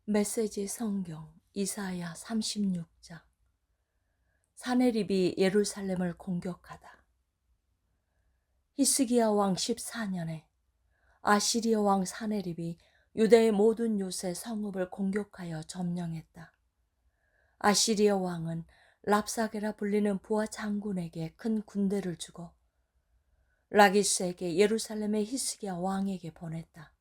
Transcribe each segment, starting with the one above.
메시지 성경 이사야 36장. 사내립이 예루살렘을 공격하다. 히스기야 왕 14년에 아시리아 왕 사내립이 유대의 모든 요새 성읍을 공격하여 점령했다. 아시리아 왕은 랍사게라 불리는 부하 장군에게 큰 군대를 주고 라기스에게 예루살렘의 히스기야 왕에게 보냈다.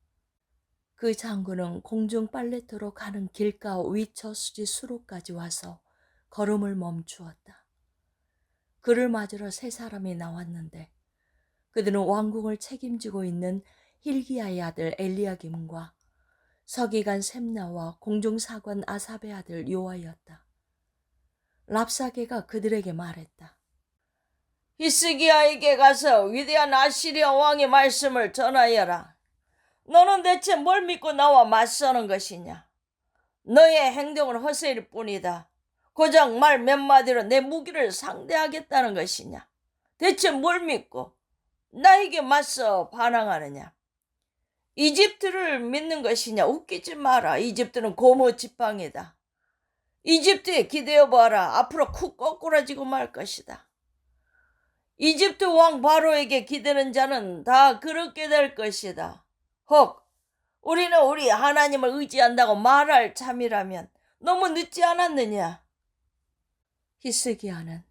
그 장군은 공중 빨래터로 가는 길가 위처수지 수로까지 와서 걸음을 멈추었다. 그를 맞으러 세 사람이 나왔는데 그들은 왕궁을 책임지고 있는 힐기야의 아들 엘리야김과 서기관 셈나와 공중사관 아삽의 아들 요아였다. 랍사게가 그들에게 말했다. 히스기야에게 가서 위대한 아시리아 왕의 말씀을 전하여라. 너는 대체 뭘 믿고 나와 맞서는 것이냐? 너의 행동은 허세일 뿐이다. 고작 말 몇 마디로 내 무기를 상대하겠다는 것이냐? 대체 뭘 믿고 나에게 맞서 반항하느냐? 이집트를 믿는 것이냐? 웃기지 마라. 이집트는 고무 지팡이다. 이집트에 기대어봐라. 앞으로 쿡 거꾸라지고 말 것이다. 이집트 왕 바로에게 기대는 자는 다 그렇게 될 것이다. 혹 우리는 우리 하나님을 의지한다고 말할 참이라면 너무 늦지 않았느냐? 히스기야는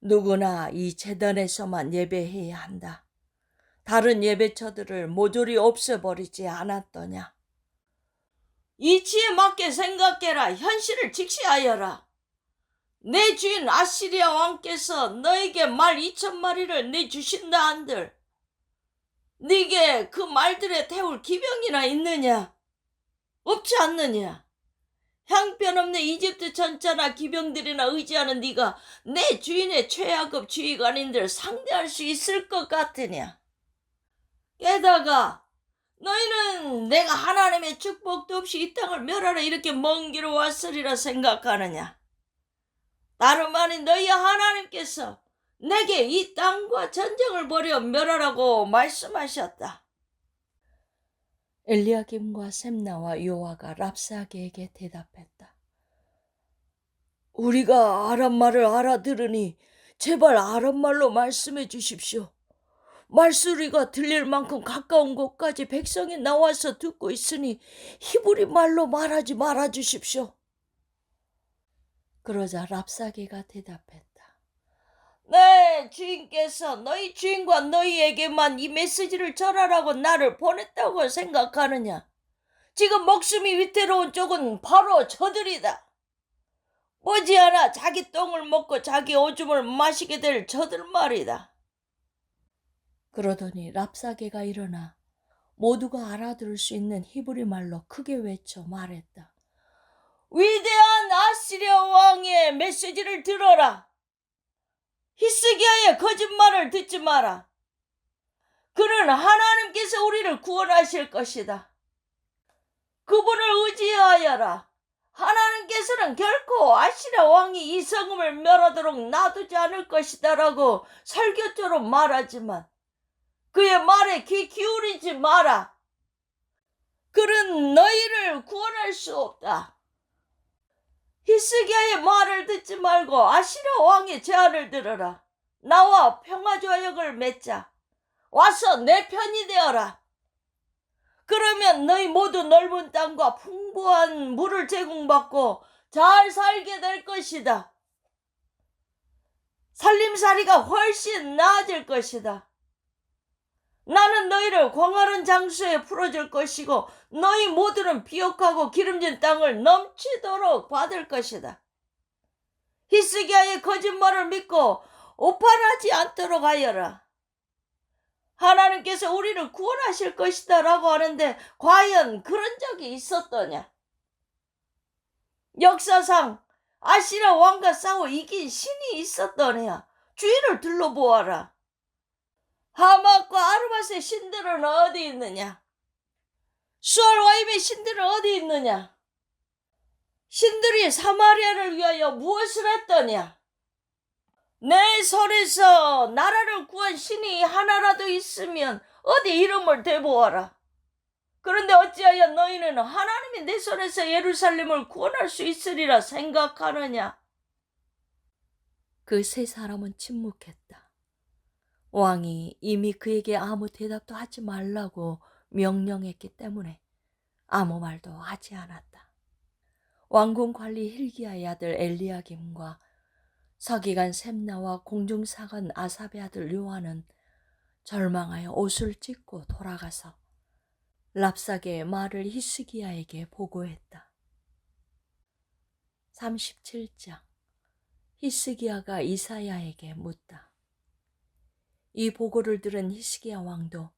누구나 이 제단에서만 예배해야 한다. 다른 예배처들을 모조리 없애버리지 않았더냐? 이치에 맞게 생각해라. 현실을 직시하여라. 내 주인 아시리아 왕께서 너에게 말 2,000마리를 내주신다 한들 네게 그 말들에 태울 기병이나 있느냐? 없지 않느냐? 형편없는 이집트 전차나 기병들이나 의지하는 네가 내 주인의 최하급 지휘관인들 상대할 수 있을 것 같으냐? 게다가 너희는 내가 하나님의 축복도 없이 이 땅을 멸하러 이렇게 먼 길을 왔으리라 생각하느냐? 다름 아닌 너희 하나님께서 내게 이 땅과 전쟁을 벌여 멸하라고 말씀하셨다. 엘리야김과 셈나와 요아가 랍사게에게 대답했다. 우리가 아람말을 알아들으니 제발 아람말로 말씀해 주십시오. 말소리가 들릴 만큼 가까운 곳까지 백성이 나와서 듣고 있으니 히브리 말로 말하지 말아 주십시오. 그러자 랍사게가 대답했다. 네, 주인께서 너희 주인과 너희에게만 이 메시지를 전하라고 나를 보냈다고 생각하느냐? 지금 목숨이 위태로운 쪽은 바로 저들이다. 머지않아 자기 똥을 먹고 자기 오줌을 마시게 될 저들 말이다. 그러더니 랍사게가 일어나 모두가 알아들을 수 있는 히브리 말로 크게 외쳐 말했다. 위대한 아시리아 왕의 메시지를 들어라. 히스기야의 거짓말을 듣지 마라. 그는 하나님께서 우리를 구원하실 것이다. 그분을 의지하여라. 하나님께서는 결코 아시리아 왕이 이 성읍을 멸하도록 놔두지 않을 것이다 라고 설교처럼 말하지만 그의 말에 귀 기울이지 마라. 그는 너희를 구원할 수 없다. 히스기야의 말을 듣지 말고 아시리아 왕의 제안을 들어라. 나와 평화조약을 맺자. 와서 내 편이 되어라. 그러면 너희 모두 넓은 땅과 풍부한 물을 제공받고 잘 살게 될 것이다. 살림살이가 훨씬 나아질 것이다. 나는 너희를 광활한 장소에 풀어줄 것이고 너희 모두는 비옥하고 기름진 땅을 넘치도록 받을 것이다. 히스기야의 거짓말을 믿고 오판하지 않도록 하여라. 하나님께서 우리를 구원하실 것이다 라고 하는데 과연 그런 적이 있었더냐? 역사상 아시리아 왕과 싸워 이긴 신이 있었더냐? 주위를 둘러보아라. 하맛과 아르밧의 신들은 어디 있느냐? 수알와임의 신들은 어디 있느냐? 신들이 사마리아를 위하여 무엇을 했더냐? 내 손에서 나라를 구한 신이 하나라도 있으면 어디 이름을 대보아라. 그런데 어찌하여 너희는 하나님이 내 손에서 예루살렘을 구원할 수 있으리라 생각하느냐? 그 세 사람은 침묵했다. 왕이 이미 그에게 아무 대답도 하지 말라고 명령했기 때문에 아무 말도 하지 않았다. 왕궁 관리 hil기야의 아들 엘리야김과 서기관 셈나와 공중사관 아삽의 아들 요한은 절망하여 옷을 찢고 돌아가서 랍사게의 말을 히스기야에게 보고했다. 37장. 히스기야가 이사야에게 묻다. 이 보고를 들은 히스기야 왕도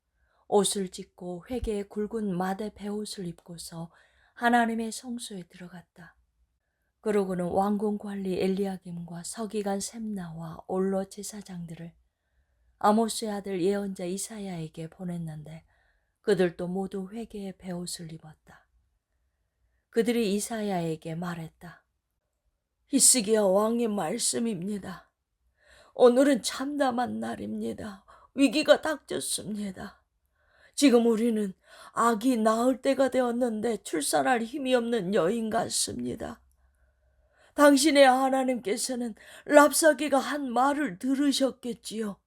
옷을 찢고 회개의 굵은 마대 베옷을 입고서 하나님의 성소에 들어갔다. 그러고는 왕궁 관리 엘리야김과 서기관 셈나와 올로 제사장들을 아모스의 아들 예언자 이사야에게 보냈는데 그들도 모두 회개의 베옷을 입었다. 그들이 이사야에게 말했다. 히스기야 왕의 말씀입니다. 오늘은 참담한 날입니다. 위기가 닥쳤습니다. 지금 우리는 아기 낳을 때가 되었는데 출산할 힘이 없는 여인 같습니다. 당신의 하나님께서는 랍사게가 한 말을 들으셨겠지요.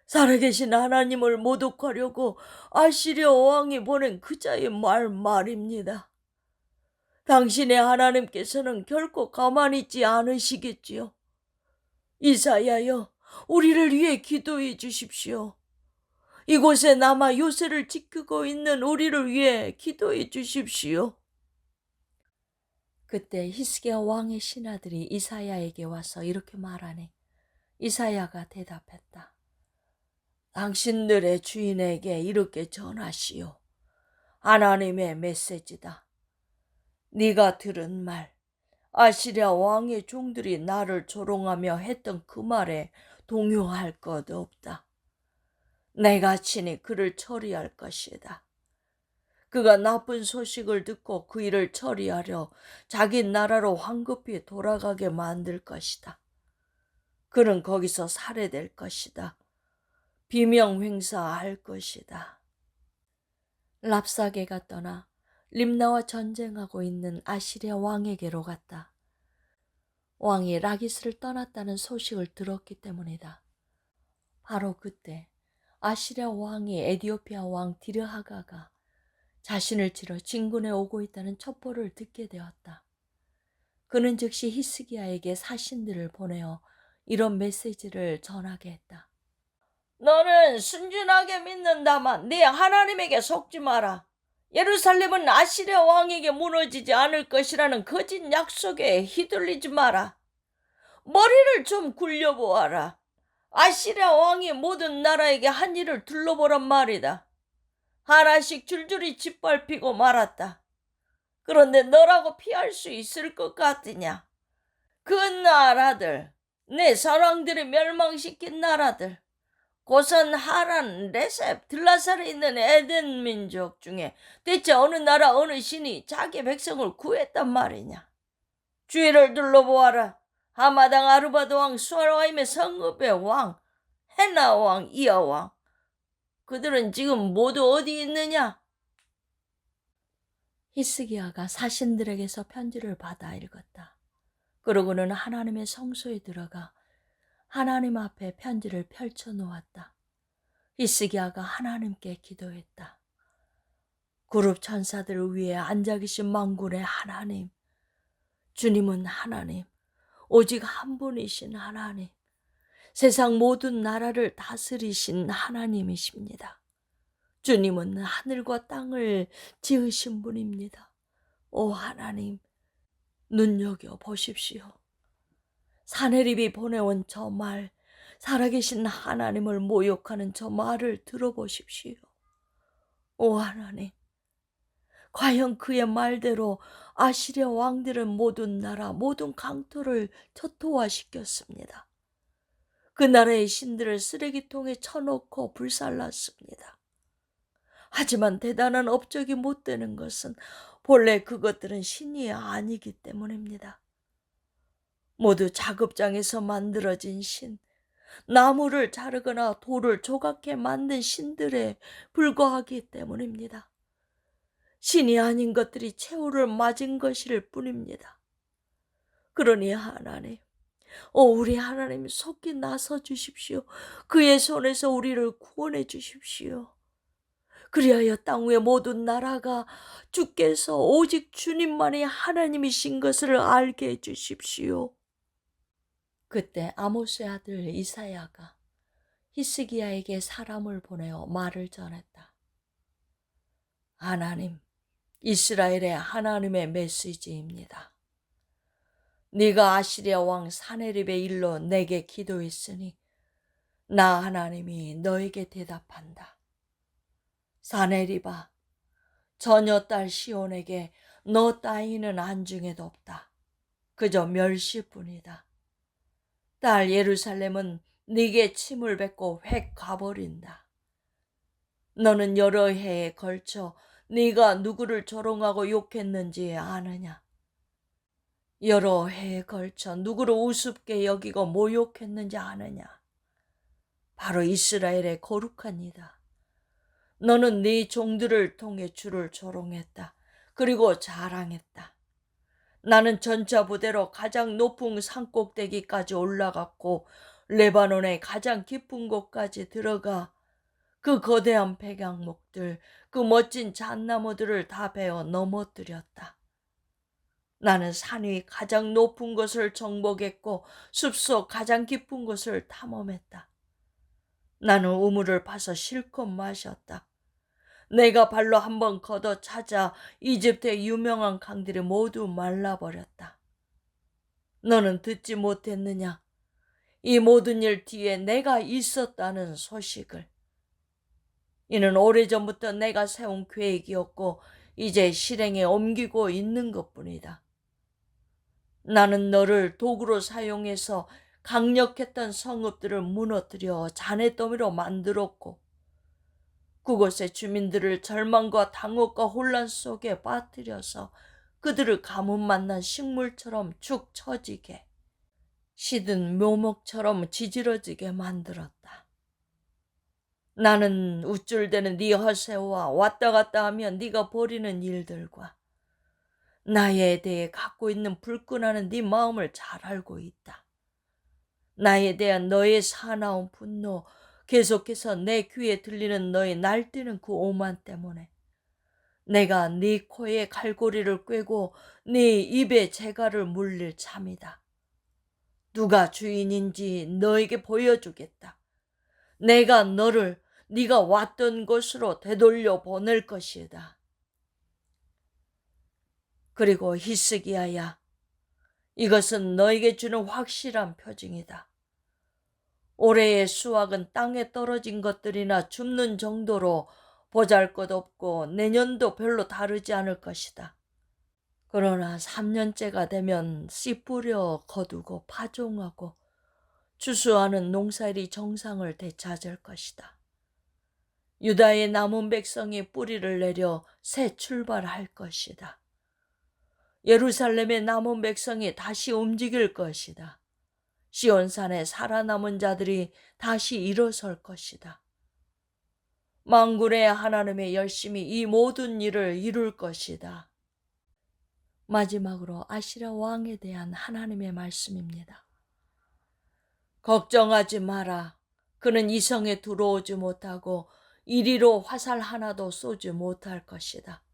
살아계신 하나님을 모독하려고 아시리아 왕이 보낸 그자의 말입니다. 당신의 하나님께서는 결코 가만히 있지 않으시겠지요. 이사야여, 우리를 위해 기도해 주십시오. 이곳에 남아 요새를 지키고 있는 우리를 위해 기도해 주십시오. 그때 히스기야 왕의 신하들이 이사야에게 와서 이렇게 말하니 이사야가 대답했다. 당신들의 주인에게 이렇게 전하시오. 하나님의 메시지다. 네가 들은 말, 아시리아 왕의 종들이 나를 조롱하며 했던 그 말에 동요할 것 없다. 내가 친히 그를 처리할 것이다. 그가 나쁜 소식을 듣고 그 일을 처리하려 자기 나라로 황급히 돌아가게 만들 것이다. 그는 거기서 살해될 것이다. 비명횡사할 것이다. 랍사게가 떠나 림나와 전쟁하고 있는 아시리아 왕에게로 갔다. 왕이 라기스를 떠났다는 소식을 들었기 때문이다. 바로 그때 아시리아 왕이 에디오피아 왕 디르하가가 자신을 치러 진군에 오고 있다는 첩보를 듣게 되었다. 그는 즉시 히스기야에게 사신들을 보내어 이런 메시지를 전하게 했다. 너는 순진하게 믿는다만 네 하나님에게 속지 마라. 예루살렘은 아시리아 왕에게 무너지지 않을 것이라는 거짓 약속에 휘둘리지 마라. 머리를 좀 굴려보아라. 아시리아 왕이 모든 나라에게 한 일을 둘러보란 말이다. 하나씩 줄줄이 짓밟히고 말았다. 그런데 너라고 피할 수 있을 것 같으냐? 그 나라들, 내 선왕들이 멸망시킨 나라들, 고선, 하란, 레셉, 들라살에 있는 에덴 민족 중에 대체 어느 나라 어느 신이 자기 백성을 구했단 말이냐? 주위를 둘러보아라. 하마당 아르바드 왕, 수알와임의 성읍의 왕, 헤나 왕, 이하 왕. 그들은 지금 모두 어디 있느냐? 히스기야가 사신들에게서 편지를 받아 읽었다. 그러고는 하나님의 성소에 들어가 하나님 앞에 편지를 펼쳐 놓았다. 히스기야가 하나님께 기도했다. 그룹 천사들을 위해 앉아 계신 만군의 하나님, 주님은 하나님, 오직 한 분이신 하나님, 세상 모든 나라를 다스리신 하나님이십니다. 주님은 하늘과 땅을 지으신 분입니다. 오 하나님, 눈여겨 보십시오. 사내립이 보내온 저 말, 살아계신 하나님을 모욕하는 저 말을 들어보십시오. 오 하나님, 과연 그의 말대로 아시리아 왕들은 모든 나라, 모든 강토를 초토화시켰습니다. 그 나라의 신들을 쓰레기통에 쳐놓고 불살랐습니다. 하지만 대단한 업적이 못 되는 것은 본래 그것들은 신이 아니기 때문입니다. 모두 작업장에서 만들어진 신, 나무를 자르거나 돌을 조각해 만든 신들에 불과하기 때문입니다. 신이 아닌 것들이 최후를 맞은 것일 뿐입니다. 그러니 하나님, 우리 하나님 속히 나서 주십시오. 그의 손에서 우리를 구원해 주십시오. 그리하여 땅 위의 모든 나라가 주께서 오직 주님만이 하나님이신 것을 알게 해 주십시오. 그때 아모스의 아들 이사야가 히스기야에게 사람을 보내어 말을 전했다. 하나님, 이스라엘의 하나님의 메시지입니다. 네가 아시리아 왕 사네립의 일로 내게 기도했으니 나 하나님이 너에게 대답한다. 사네립아, 처녀 딸 시온에게 너 따위는 안중에도 없다. 그저 멸시뿐이다. 딸 예루살렘은 네게 침을 뱉고 획 가버린다. 너는 여러 해에 걸쳐 네가 누구를 조롱하고 욕했는지 아느냐? 여러 해에 걸쳐 누구를 우습게 여기고 모욕했는지 아느냐? 바로 이스라엘의 거룩한 이다. 너는 네 종들을 통해 주를 조롱했다. 그리고 자랑했다. 나는 전차부대로 가장 높은 산꼭대기까지 올라갔고 레바논의 가장 깊은 곳까지 들어가 그 거대한 백양목들, 그 멋진 잣나무들을 다 베어 넘어뜨렸다. 나는 산 위 가장 높은 곳을 정복했고 숲속 가장 깊은 곳을 탐험했다. 나는 우물을 파서 실컷 마셨다. 내가 발로 한번 걷어 찾아 이집트의 유명한 강들이 모두 말라버렸다. 너는 듣지 못했느냐? 이 모든 일 뒤에 내가 있었다는 소식을. 이는 오래전부터 내가 세운 계획이었고 이제 실행에 옮기고 있는 것뿐이다. 나는 너를 도구로 사용해서 강력했던 성읍들을 무너뜨려 잔해더미로 만들었고 그곳의 주민들을 절망과 당혹과 혼란 속에 빠뜨려서 그들을 가뭄 만난 식물처럼 축 처지게 시든 묘목처럼 지지러지게 만들었다. 나는 우쭐대는 네 허세와 왔다 갔다 하면 네가 벌이는 일들과 나에 대해 갖고 있는 불끈하는 네 마음을 잘 알고 있다. 나에 대한 너의 사나운 분노, 계속해서 내 귀에 들리는 너의 날뛰는 그 오만 때문에 내가 네 코에 갈고리를 꿰고 네 입에 재갈을 물릴 참이다. 누가 주인인지 너에게 보여주겠다. 내가 너를 네가 왔던 곳으로 되돌려 보낼 것이다. 그리고 히스기야야, 이것은 너에게 주는 확실한 표징이다. 올해의 수확은 땅에 떨어진 것들이나 줍는 정도로 보잘것없고 내년도 별로 다르지 않을 것이다. 그러나 3년째가 되면 씨 뿌려 거두고 파종하고 추수하는 농사일이 정상을 되찾을 것이다. 유다의 남은 백성이 뿌리를 내려 새 출발할 것이다. 예루살렘의 남은 백성이 다시 움직일 것이다. 시온산에 살아남은 자들이 다시 일어설 것이다. 만군의 하나님의 열심히 이 모든 일을 이룰 것이다. 마지막으로 아시랴 왕에 대한 하나님의 말씀입니다. 걱정하지 마라. 그는 이 성에 들어오지 못하고 이리로 화살 하나도 쏘지 못할 것이다.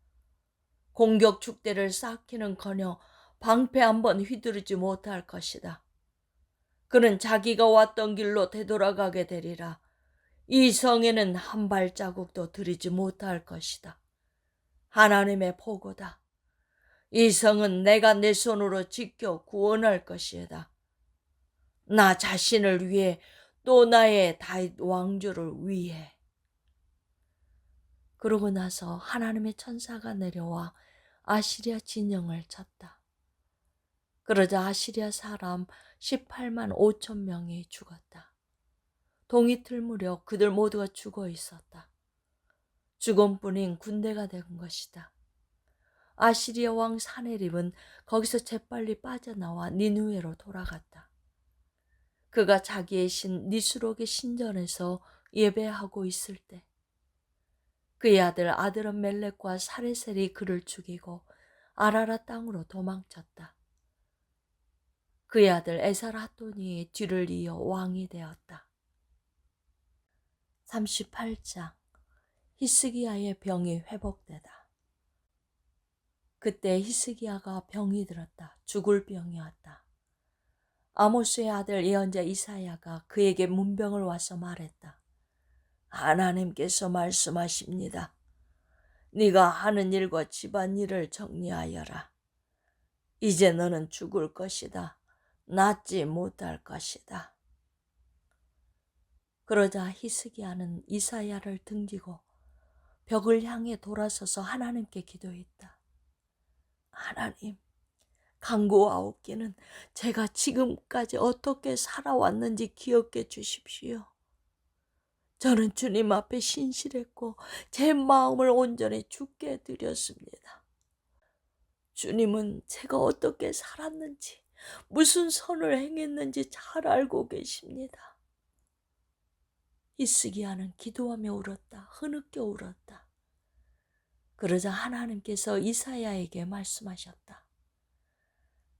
공격 축대를 쌓기는커녕 방패 한번 휘두르지 못할 것이다. 그는 자기가 왔던 길로 되돌아가게 되리라. 이 성에는 한 발자국도 들이지 못할 것이다. 하나님의 보고다. 이 성은 내가 내 손으로 지켜 구원할 것이다. 나 자신을 위해 또 나의 다윗 왕조를 위해. 그러고 나서 하나님의 천사가 내려와 아시리아 진영을 쳤다. 그러자 아시리아 사람 18만 5천 명이 죽었다. 동이틀 무렵 그들 모두가 죽어 있었다. 죽음뿐인 군대가 된 것이다. 아시리아 왕 사네립은 거기서 재빨리 빠져나와 니느웨로 돌아갔다. 그가 자기의 신 니스록의 신전에서 예배하고 있을 때 그의 아들 아드론멜렉과 사레셀이 그를 죽이고 아라라 땅으로 도망쳤다. 그의 아들 에살핫돈이 뒤를 이어 왕이 되었다. 38장. 히스기야의 병이 회복되다. 그때 히스기야가 병이 들었다. 죽을 병이었다. 아모스의 아들 예언자 이사야가 그에게 문병을 와서 말했다. 하나님께서 말씀하십니다. 네가 하는 일과 집안일을 정리하여라. 이제 너는 죽을 것이다. 낫지 못할 것이다. 그러자 히스기야는 이사야를 등지고 벽을 향해 돌아서서 하나님께 기도했다. 하나님, 간구하옵기는 제가 지금까지 어떻게 살아왔는지 기억해 주십시오. 저는 주님 앞에 신실했고 제 마음을 온전히 주께 드렸습니다. 주님은 제가 어떻게 살았는지, 무슨 선을 행했는지 잘 알고 계십니다. 히스기야는 기도하며 울었다. 흐느껴 울었다. 그러자 하나님께서 이사야에게 말씀하셨다.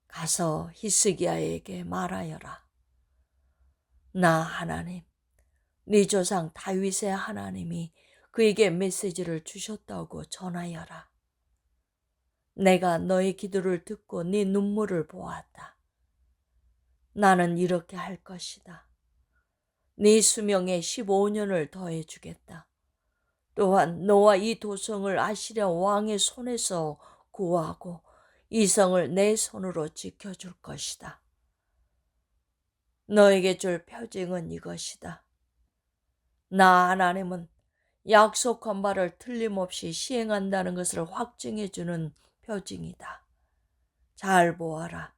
가서 히스기야에게 말하여라. 나 하나님, 네 조상 다윗의 하나님이 그에게 메시지를 주셨다고 전하여라. 내가 너의 기도를 듣고 네 눈물을 보았다. 나는 이렇게 할 것이다. 네 수명에 15년을 더해 주겠다. 또한 너와 이 도성을 아시랴 왕의 손에서 구하고 이 성을 내 손으로 지켜줄 것이다. 너에게 줄 표징은 이것이다. 나 하나님은 약속한 바를 틀림없이 시행한다는 것을 확증해주는 표징이다. 잘 보아라.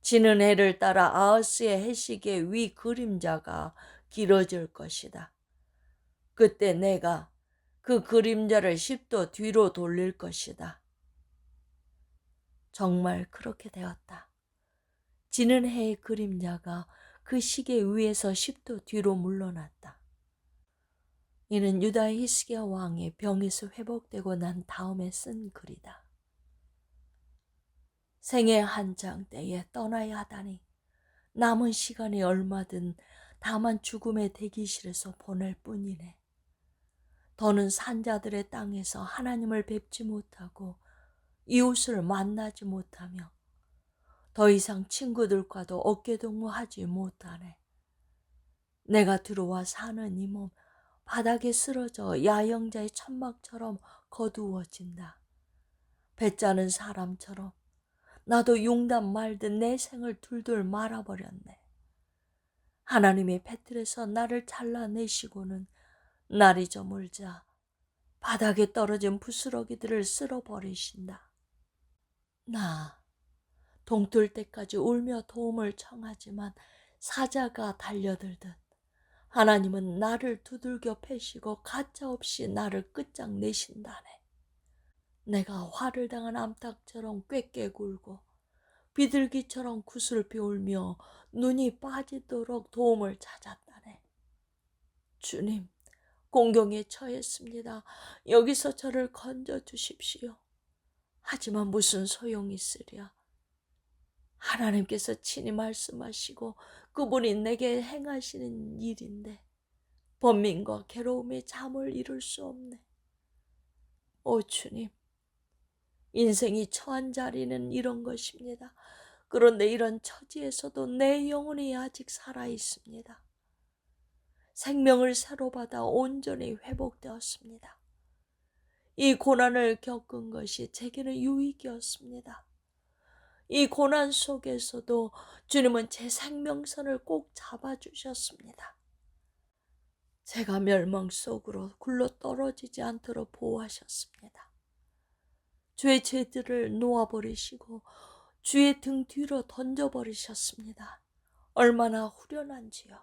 지는 해를 따라 아하스의 해식의 위 그림자가 길어질 것이다. 그때 내가 그 그림자를 10도 뒤로 돌릴 것이다. 정말 그렇게 되었다. 지는 해의 그림자가 그 시계 위에서 10도 뒤로 물러났다. 이는 유다의 히스기야 왕의 병에서 회복되고 난 다음에 쓴 글이다. 생애 한창 때에 떠나야 하다니 남은 시간이 얼마든 다만 죽음의 대기실에서 보낼 뿐이네. 더는 산자들의 땅에서 하나님을 뵙지 못하고 이웃을 만나지 못하며 더 이상 친구들과도 어깨동무하지 못하네. 내가 들어와 사는 이 몸 바닥에 쓰러져 야영자의 천막처럼 거두어진다. 배짜는 사람처럼 나도 용담 말듯 내 생을 둘둘 말아버렸네. 하나님이 배틀에서 나를 잘라내시고는 날이 저물자 바닥에 떨어진 부스러기들을 쓸어버리신다. 나 동틀 때까지 울며 도움을 청하지만 사자가 달려들듯 하나님은 나를 두들겨 패시고 가차없이 나를 끝장내신다네. 내가 화를 당한 암탉처럼 꾀꾀 굴고 비둘기처럼 구슬피 울며 눈이 빠지도록 도움을 찾았다네. 주님, 공경에 처했습니다. 여기서 저를 건져주십시오. 하지만 무슨 소용이 있으랴. 하나님께서 친히 말씀하시고 그분이 내게 행하시는 일인데 번민과 괴로움에 잠을 이룰 수 없네. 오 주님, 인생이 처한 자리는 이런 것입니다. 그런데 이런 처지에서도 내 영혼이 아직 살아있습니다. 생명을 새로 받아 온전히 회복되었습니다. 이 고난을 겪은 것이 제게는 유익이었습니다. 이 고난 속에서도 주님은 제 생명선을 꼭 잡아주셨습니다. 제가 멸망 속으로 굴러 떨어지지 않도록 보호하셨습니다. 주의 죄들을 놓아버리시고 주의 등 뒤로 던져버리셨습니다. 얼마나 후련한지요.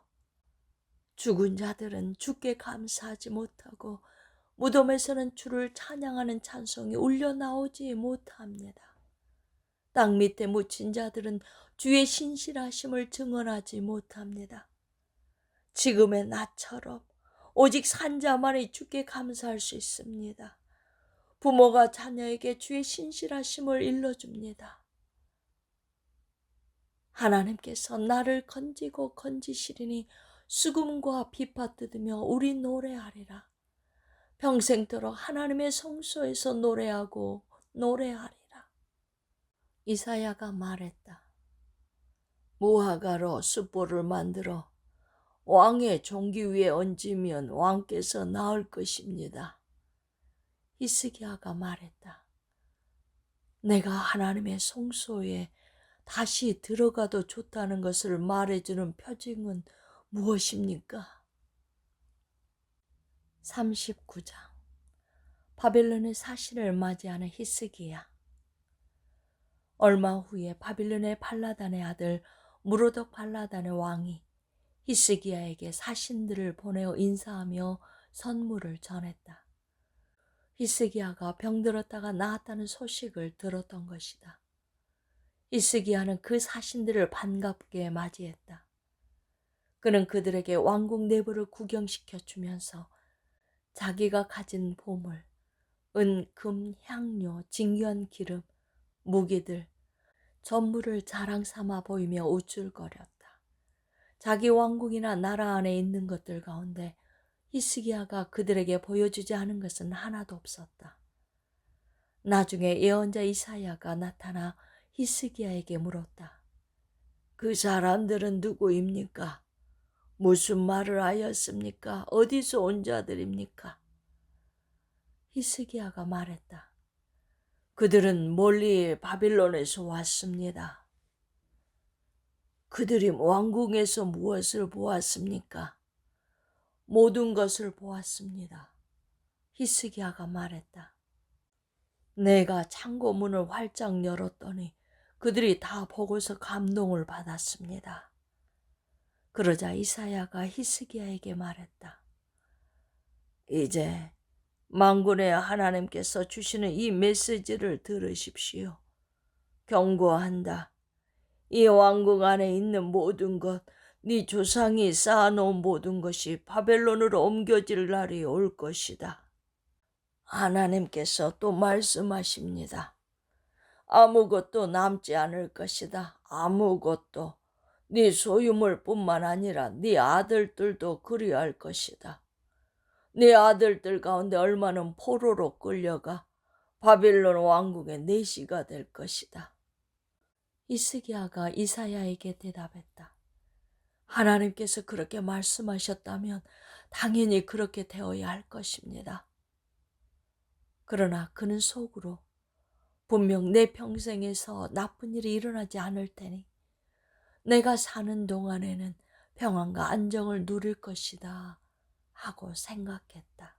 죽은 자들은 주께 감사하지 못하고 무덤에서는 주를 찬양하는 찬송이 울려 나오지 못합니다. 땅 밑에 묻힌 자들은 주의 신실하심을 증언하지 못합니다. 지금의 나처럼 오직 산자만이 주께 감사할 수 있습니다. 부모가 자녀에게 주의 신실하심을 일러줍니다. 하나님께서 나를 건지고 건지시리니 수금과 비파 뜯으며 우리 노래하리라. 평생도록 하나님의 성소에서 노래하고 노래하리라. 이사야가 말했다. 무화과로 숯불을 만들어 왕의 종기 위에 얹으면 왕께서 나을 것입니다. 히스기야가 말했다. 내가 하나님의 성소에 다시 들어가도 좋다는 것을 말해주는 표징은 무엇입니까? 39장 바빌론의 사신을 맞이하는 히스기야. 얼마 후에 바빌론의 발라단의 아들 무로덕 발라단의 왕이 히스기야에게 사신들을 보내어 인사하며 선물을 전했다. 히스기야가 병들었다가 나았다는 소식을 들었던 것이다. 히스기야는 그 사신들을 반갑게 맞이했다. 그는 그들에게 왕궁 내부를 구경시켜 주면서 자기가 가진 보물, 은, 금, 향료, 진귀한 기름, 무기들, 전부를 자랑 삼아 보이며 우쭐거렸다. 자기 왕궁이나 나라 안에 있는 것들 가운데 히스기야가 그들에게 보여주지 않은 것은 하나도 없었다. 나중에 예언자 이사야가 나타나 히스기야에게 물었다. 그 사람들은 누구입니까? 무슨 말을 하였습니까? 어디서 온 자들입니까? 히스기야가 말했다. 그들은 멀리 바빌론에서 왔습니다. 그들이 왕궁에서 무엇을 보았습니까? 모든 것을 보았습니다. 히스기야가 말했다. 내가 창고문을 활짝 열었더니 그들이 다 보고서 감동을 받았습니다. 그러자 이사야가 히스기야에게 말했다. 이제 만군의 하나님께서 주시는 이 메시지를 들으십시오. 경고한다. 이 왕궁 안에 있는 모든 것, 네 조상이 쌓아놓은 모든 것이 바벨론으로 옮겨질 날이 올 것이다. 하나님께서 또 말씀하십니다. 아무것도 남지 않을 것이다. 아무것도. 네 소유물뿐만 아니라 네 아들들도 그리할 것이다. 네 아들들 가운데 얼마는 포로로 끌려가 바빌론 왕국의 내시가 될 것이다. 히스기야가 이사야에게 대답했다. 하나님께서 그렇게 말씀하셨다면 당연히 그렇게 되어야 할 것입니다. 그러나 그는 속으로 분명 내 평생에서 나쁜 일이 일어나지 않을 테니 내가 사는 동안에는 평안과 안정을 누릴 것이다 하고 생각했다.